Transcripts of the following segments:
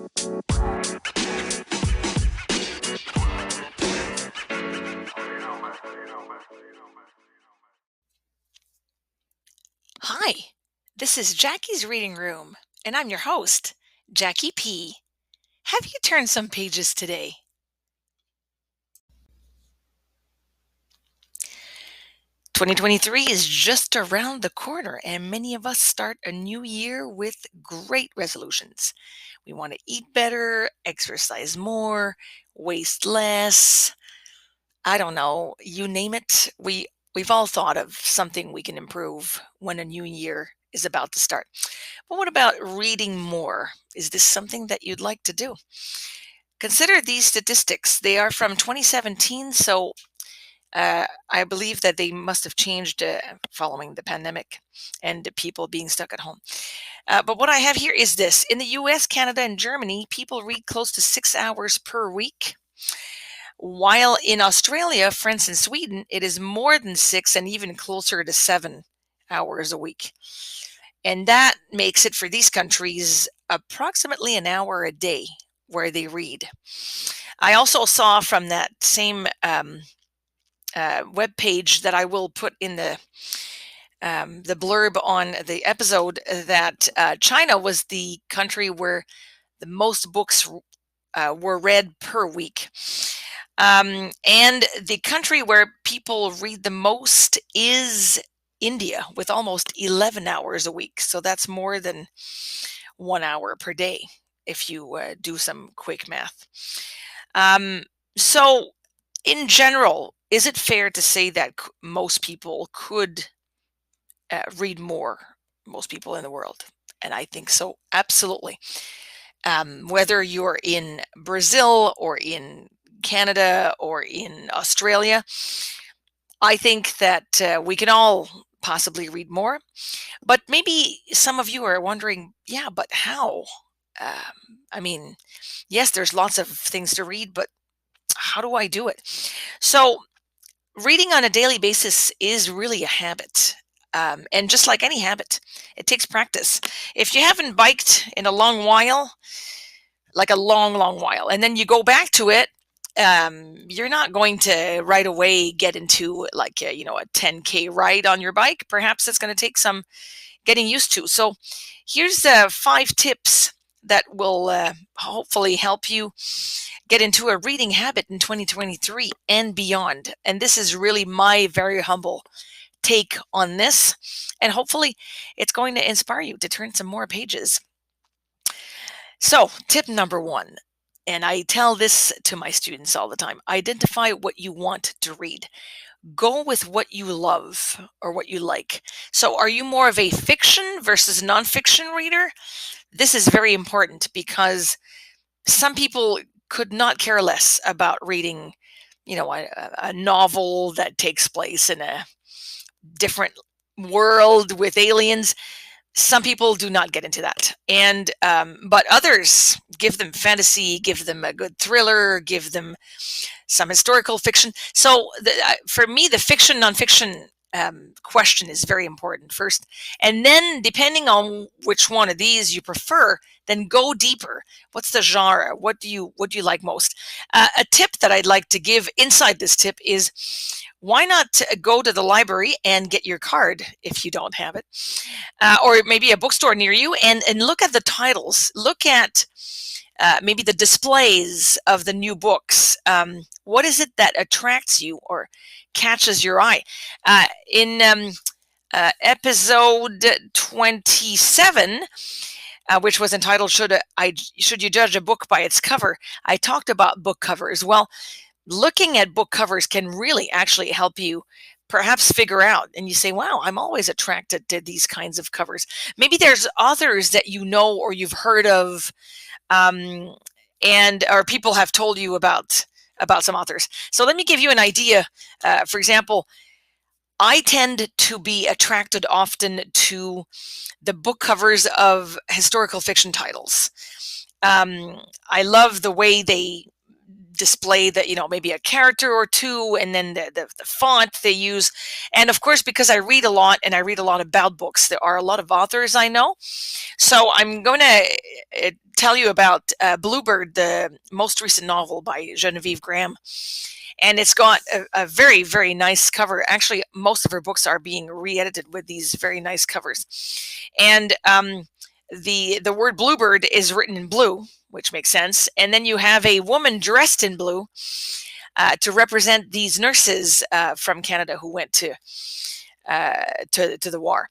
Hi, this is Jackie's Reading Room, and I'm your host, Jackie P. Have you turned some pages today? "2023 is just around the corner, and many of us start a new year with great resolutions. We want to eat better, exercise more, waste less. I don't know, you name it. We've all thought of something we can improve when a new year is about to start. But what about reading more? Is this something that you'd like to do? Consider these statistics. They are from 2017, so I believe that they must have changed following the pandemic and people being stuck at home. But what I have here is this. In the US, Canada, and Germany, people read close to 6 hours per week. While in Australia, France, and Sweden, it is more than 6 and even closer to 7 hours a week. And that makes it for these countries approximately an hour a day where they read. I also saw from that same web page that I will put in the blurb on the episode that China was the country where the most books were read per week. And the country where people read the most is India, with almost 11 hours a week. So that's more than 1 hour per day if you do some quick math. So, in general, is it fair to say that most people could read more? Most people in the world. And I think so, absolutely. Whether you're in Brazil or in Canada or in Australia, I think that we can all possibly read more. But maybe some of you are wondering, yeah, but how? I mean, yes, there's lots of things to read, but how do I do it? So, reading on a daily basis is really a habit. And just like any habit, it takes practice. If you haven't biked in a long while, like a long, long while, and then you go back to it, you're not going to right away get into like a 10K ride on your bike. Perhaps it's going to take some getting used to. So here's 5 tips that will hopefully help you get into a reading habit in 2023 and beyond. And this is really my very humble take on this. And hopefully it's going to inspire you to turn some more pages. So, tip number 1, and I tell this to my students all the time: identify what you want to read. Go with what you love or what you like. So, are you more of a fiction versus nonfiction reader? This is very important because some people could not care less about reading, a novel that takes place in a different world with aliens. Some people do not get into that, and but others, give them fantasy, give them a good thriller, give them some historical fiction. So for me, the fiction nonfiction question is very important first, and then depending on which one of these you prefer, then go deeper. What's the genre? What do you like most? A tip that I'd like to give inside this tip is, why not go to the library and get your card if you don't have it, or maybe a bookstore near you, and look at the titles. Look at maybe the displays of the new books. What is it that attracts you or catches your eye? In episode 27, which was entitled "Should You Judge a Book by Its Cover?" I talked about book covers. Well, looking at book covers can really actually help you perhaps figure out, and you say, wow, I'm always attracted to these kinds of covers. Maybe there's authors that you know or you've heard of, and or people have told you about some authors. So let me give you an idea. For example, I tend to be attracted often to the book covers of historical fiction titles. I love the way they display that, maybe a character or two, and then the font they use. And of course, because I read a lot and I read a lot about books, there are a lot of authors I know. So I'm going to tell you about Bluebird, the most recent novel by Genevieve Graham. And it's got a very, very nice cover. Actually, most of her books are being re-edited with these very nice covers. And the word bluebird is written in blue, which makes sense. And then you have a woman dressed in blue to represent these nurses from Canada who went to the war.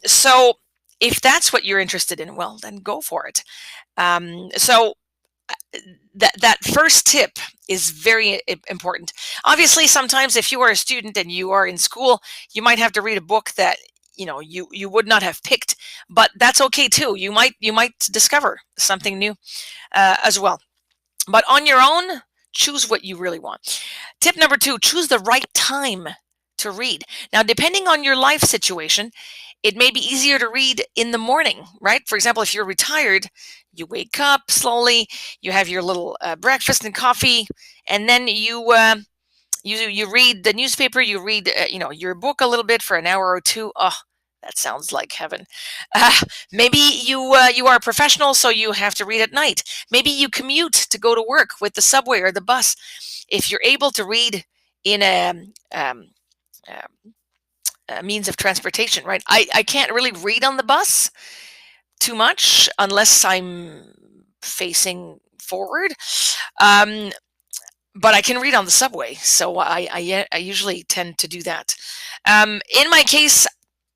So if that's what you're interested in, well, then go for it. So that first tip is very important. Obviously, sometimes if you are a student and you are in school, you might have to read a book that you would not have picked, but that's okay too. You might discover something new as well. But on your own, choose what you really want. Tip number 2: choose the right time to read. Now, depending on your life situation, it may be easier to read in the morning, right? For example, if you're retired, you wake up slowly, you have your little breakfast and coffee, and then you read the newspaper, you read your book a little bit for an hour or two. Oh, that sounds like heaven. Maybe you are a professional, so you have to read at night. Maybe you commute to go to work with the subway or the bus. If you're able to read in a means of transportation, right? I can't really read on the bus too much unless I'm facing forward. But I can read on the subway, so I usually tend to do that. In my case,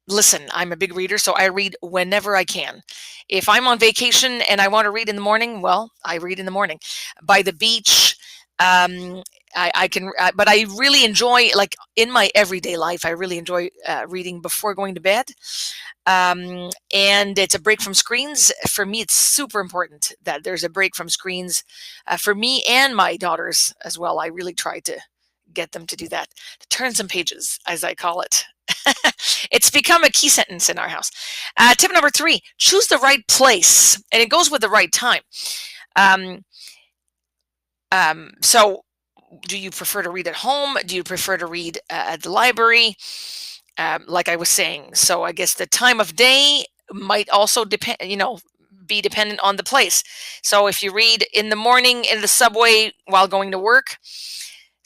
listen, I'm a big reader, so I read whenever I can. If I'm on vacation and I want to read in the morning, well, I read in the morning. By the beach, I can, but I really enjoy, like in my everyday life, I really enjoy reading before going to bed. And it's a break from screens. For me, it's super important that there's a break from screens for me and my daughters as well. I really try to get them to do that, to turn some pages, as I call it. It's become a key sentence in our house. Tip number 3: choose the right place, and it goes with the right time. So do you prefer to read at home? Do you prefer to read at the library? Like I was saying, so I guess the time of day might also depend, be dependent on the place. So if you read in the morning in the subway while going to work,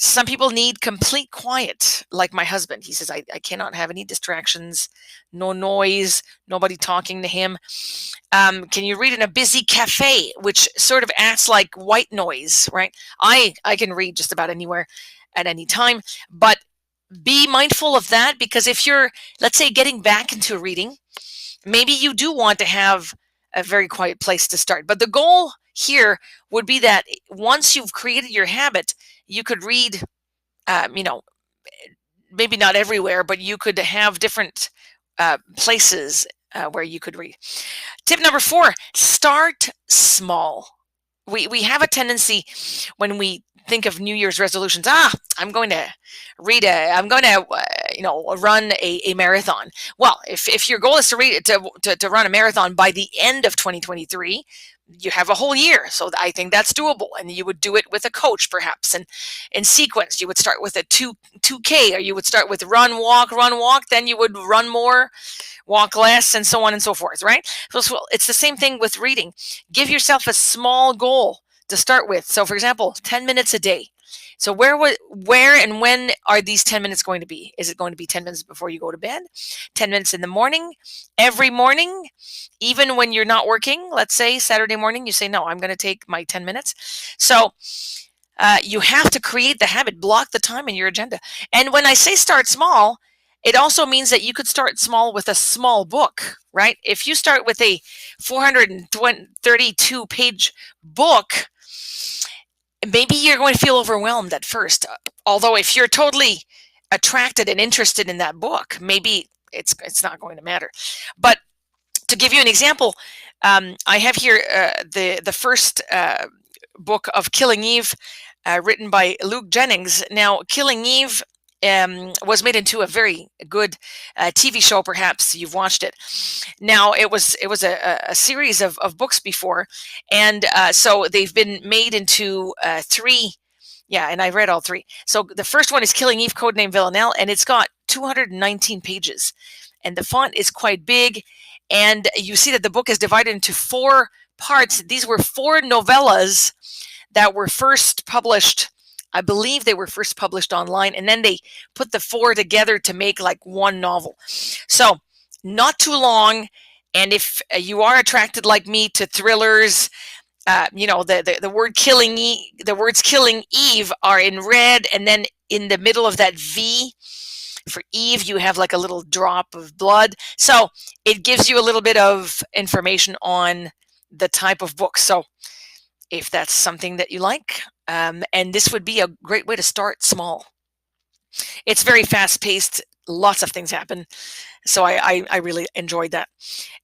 some people need complete quiet, like my husband. He says, I cannot have any distractions, no noise, nobody talking to him. Can you read in a busy cafe, which sort of acts like white noise, right? I can read just about anywhere at any time, but be mindful of that, because if you're, let's say, getting back into reading, maybe you do want to have a very quiet place to start. But the goal here would be that once you've created your habit, you could read, maybe not everywhere, but you could have different places where you could read. Tip number 4: start small. We have a tendency when we think of New Year's resolutions. I'm going to run a marathon. Well, if your goal is to run a marathon by the end of 2023, you have a whole year. So I think that's doable. And you would do it with a coach, perhaps. And in sequence, you would start with a 2K, or you would start with run, walk, then you would run more, walk less, and so on and so forth, right? So it's the same thing with reading. Give yourself a small goal to start with. So for example, 10 minutes a day. So where and when are these 10 minutes going to be? Is it going to be 10 minutes before you go to bed? 10 minutes in the morning? Every morning? Even when you're not working? Let's say Saturday morning, you say, no, I'm going to take my 10 minutes. So you have to create the habit, block the time in your agenda. And when I say start small, it also means that you could start small with a small book, right? If you start with a 432 page book, maybe you're going to feel overwhelmed at first. Although if you're totally attracted and interested in that book, maybe it's not going to matter. But to give you an example, I have here the first book of Killing Eve, written by Luke Jennings. Now, Killing Eve was made into a very good TV show. Perhaps you've watched it. Now it was a series of books before, and so they've been made into three. Yeah, and I read all three. So the first one is Killing Eve, Codename Villanelle, and it's got 219 pages, and the font is quite big. And you see that the book is divided into four parts. These were four novellas that were first published. I believe they were first published online, and then they put the four together to make like one novel. So not too long. And if you are attracted like me to thrillers, the word the words killing Eve are in red, and then in the middle of that V for Eve, you have like a little drop of blood. So it gives you a little bit of information on the type of book. So if that's something that you like, and this would be a great way to start small. It's very fast paced. Lots of things happen. So I really enjoyed that.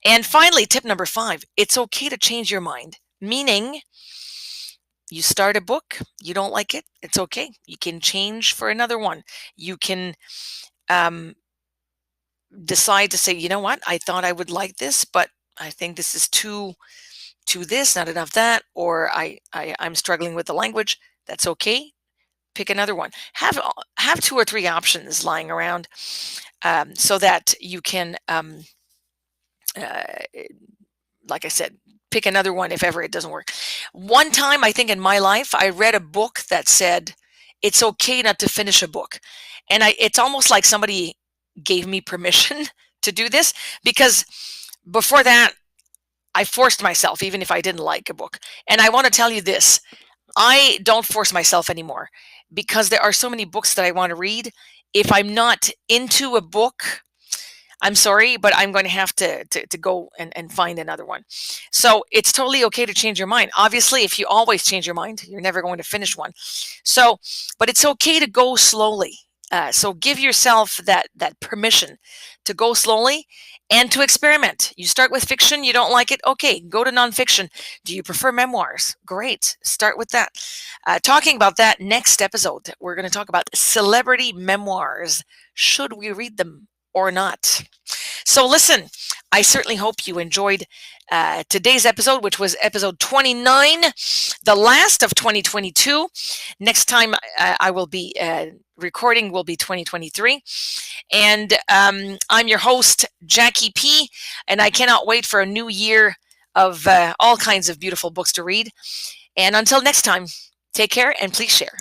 And finally, tip number 5, it's okay to change your mind. Meaning, you start a book, you don't like it, it's okay. You can change for another one. You can decide to say, you know what, I thought I would like this, but I think this is too this, not enough that, or I'm struggling with the language. That's okay. Pick another one. Have 2 or 3 options lying around, so that you can, like I said, pick another one if ever it doesn't work. One time, I think in my life, I read a book that said it's okay not to finish a book, and it's almost like somebody gave me permission to do this, because before that, I forced myself, even if I didn't like a book. And I want to tell you this, I don't force myself anymore, because there are so many books that I want to read. If I'm not into a book, I'm sorry, but I'm going to have to go and find another one. So it's totally okay to change your mind. Obviously, if you always change your mind, you're never going to finish one. So, but it's okay to go slowly. So give yourself that permission to go slowly and to experiment. You start with fiction, you don't like it, okay, go to nonfiction. Do you prefer memoirs? Great, start with that. Talking about that next episode, we're going to talk about celebrity memoirs. Should we read them or not? So listen, I certainly hope you enjoyed today's episode, which was episode 29, the last of 2022. Next time I will be recording will be 2023. And I'm your host, Jackie P, and I cannot wait for a new year of all kinds of beautiful books to read. And until next time, take care and please share.